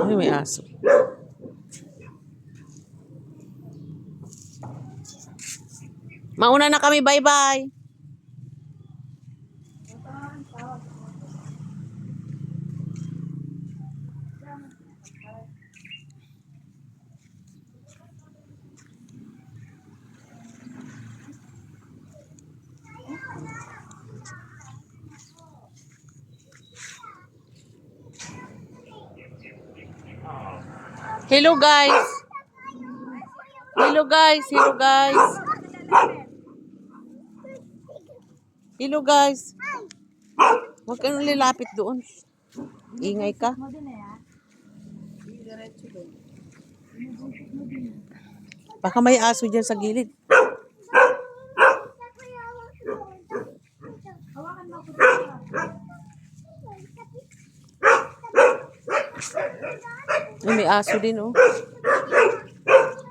Ay, may aso. Mauna na kami, bye-bye. Hello guys. Hello guys. Hello guys. Hello guys. Huwag ka nang lilapit doon. Ingay ka. Baka may aso dyan sa gilid. Ay, may aso din, oh.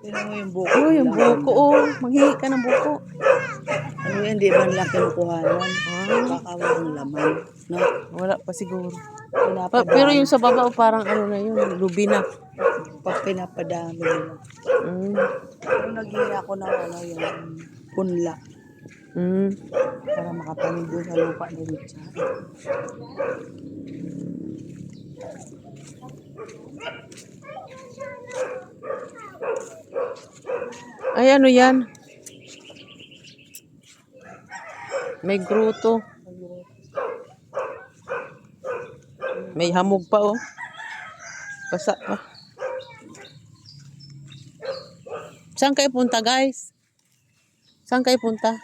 Tingnan mo yung buko. Oh, yung buko, oh. Manghihi ka ng buko. Ano yan, di ba nila kinukuhanan? Kakawang laman. No? Wala pa siguro. Pinapadami. Pero yung sa baba, oh, parang ano na yun, lubi na. Pag pinapadami nila. Pero naghihi ako ng ano, yung punla. Para makatanim doon sa lupa ni Richard. Ay, ano yan? May gruto. May hamog pa, oh. Basa pa. Saan kayo punta, guys? Saan kayo punta?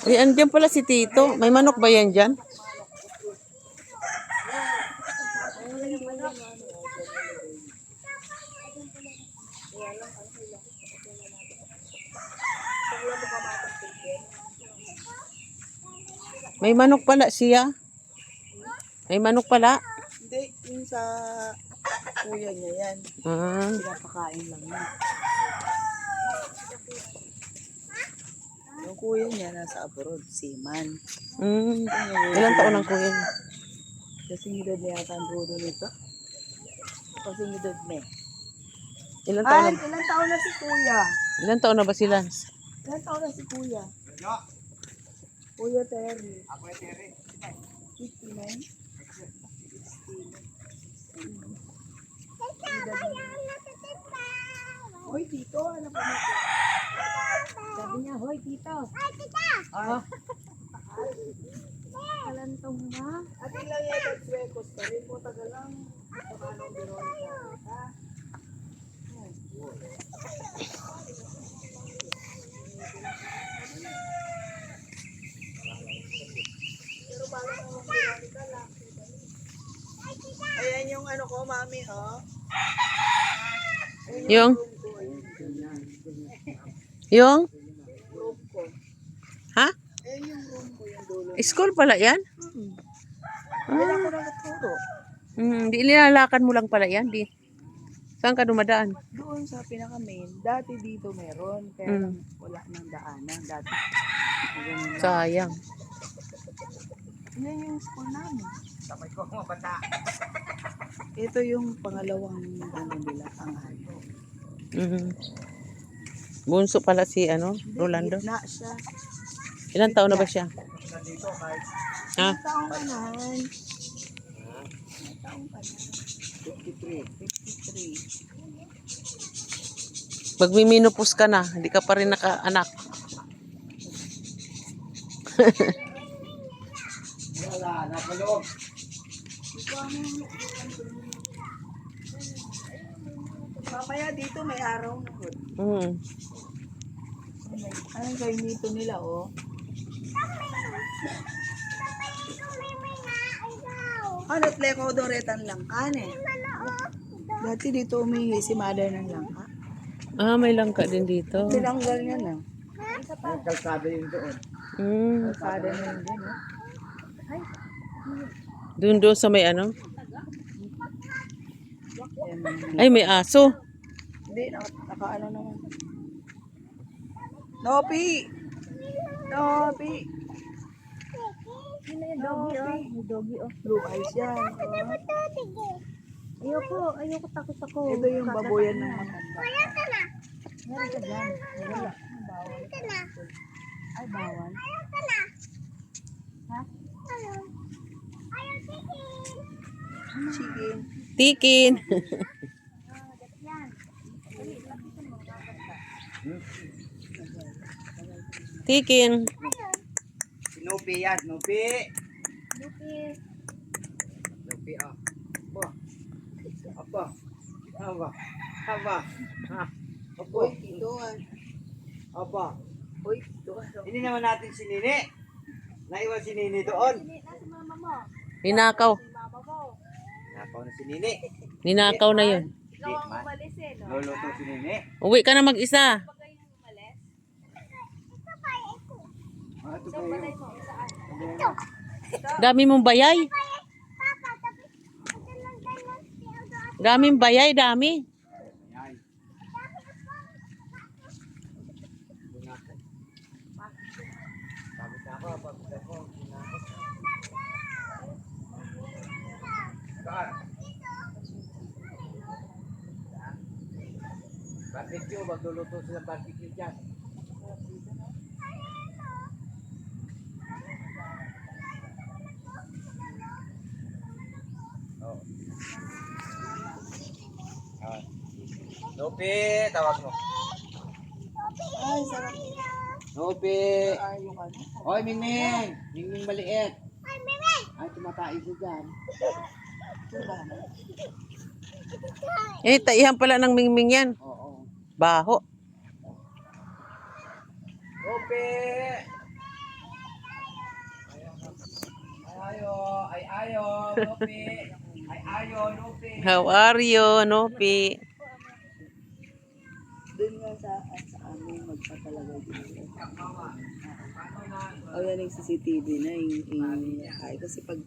Ay, andyan pala si Tito. May manok ba yan dyan? May manok pala siya. May manok pala. Hindi, yung sa kuya niya yan. Pinapakain lang yan. Yung kuya niya nasa abroad, seaman. Ilang taon ang kuya niya? Kasing edad niya yata ang dulo nito. Kasing edad niya. Ilang taon na? Ilang taon na si kuya? Ilang taon na ba sila? Ilang taon na si kuya? Kuya Terry. Ako yung Terry. 59? Hoy, Tito. Ano pa mo? Sabi niya, hoy, Tito. Hoy, Tito! Kalantong ba? At ilang yan at swekos pa rin po tagal lang. Pamanong Veronica. Ha? Pero parang ang Veronica lang. Ayan yung ano ko, mami, ha? Yung? Yung? Room ko. Ha? Ayan yung room ko, yung dulo. School pala yan? Ayan ako na naturo. Di nilalakad mo lang pala yan. Di. Saan ka dumadaan? Doon sa pinaka-main. Dati dito meron. Kaya wala nang daanan. Dati. Ganun lang. Sayang. Yan yung school namin. Sabay ko mga bata. Ito yung pangalawang ano nila, tanghal. Bunso pala si ano, Rolando. Na siya. Ilang taon na ba siya? Ha? Ilang taong ka na? Ilang taong ka na? 53. 53. Pag miminupos ka na, hindi ka pa rin naka-anak. Wala, napaloob. Mamaya dito may araw na hod. Anong kayo dito nila, oh? Ano, tleko doretan lang kan eh. Dati dito umihi si mother ng langka. May langka din dito. Tinanggal niya na. May kalsada yun doon. Kalsada na yun din, oh. Doon sa may ano? Ayan, Ay, may aso. hindi, naka ano naman. Nopi! Nopi! Doggy, oh. May doggy, oh. Blue eyes yan. Ayoko, takot ako. Ito yung baboyan ng matanda. Meron ka dyan. Wala. Ay, bawal. Ha? Chicken. Tikin. Tikin. Snoopy yan, Snoopy. Lupi. Snoopy, ah. Apa? Apa? Apa? Ha? Apa? Uy, ito ah. Apa? Uy, ito ah. Hindi naman natin si Nini. Naiwan si Nini doon. Nasa mama mo. Ninakaw. Mama mo. Nakaw na si Nini. Ninakaw na yun. Ikaw ang umalis eh, no? Luluto si Nini. Uwi ka na mag-isa. Pag kayo nang umalis, Ah, ito sa kayo. balay mo, saan? Dami mong bayay. Daming bayay, dami. Yan. Pagod na ako, pagod ako. Saan? Barbecue, magluluto sila ng barbecue dyan. Oh. Ah. Lupi, tawag mo. Ay, sarap. Lupi. Ay, yung ano. Hoy, Mingming. Mingming maliit. Ay, Mingming. Ay, tumatay siya dyan. Eh, taihan pala ng mingming yan. Oo. Baho. Lupi. Ay, ayo, Lupi. Ay, ayo, Lupi. How are you, Nopi? Doon nga sa amin, magpatalaga dito. O yan yung CCTV na yung ay kasi pag